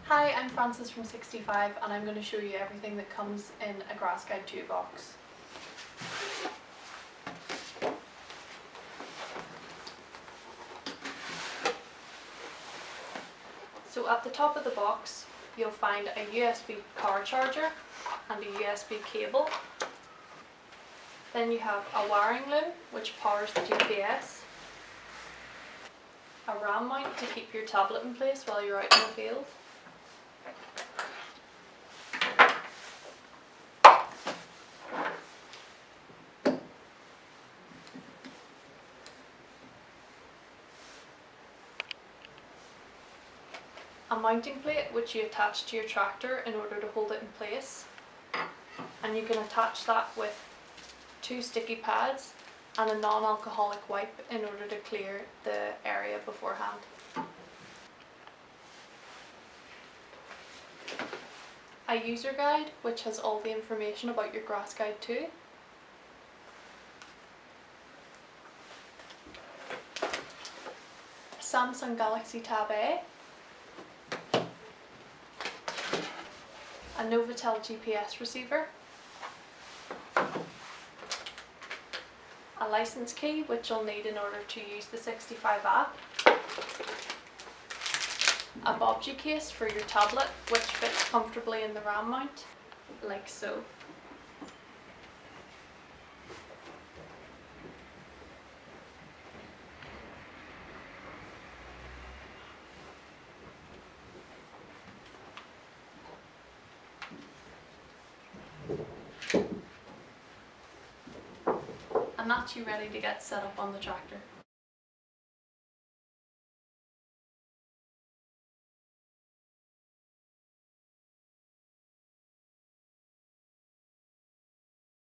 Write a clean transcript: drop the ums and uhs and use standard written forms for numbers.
Hi, I'm Frances from 65 and I'm going to show you everything that comes in a Grass Guide 2 box. So at the top of the box you'll find a USB car charger and a USB cable. Then you have a wiring loom which powers the GPS, a RAM mount to keep your tablet in place while you're out in the field, a mounting plate which you attach to your tractor in order to hold it in place, and you can attach that with 2 sticky pads and a non-alcoholic wipe in order to clear the area beforehand. A user guide which has all the information about your Grass Guide 2. A Samsung Galaxy Tab A. A Novotel GPS receiver. A license key which you'll need in order to use the 65 app. A bobby case for your tablet which fits comfortably in the RAM mount, like so. And that's you ready to get set up on the tractor.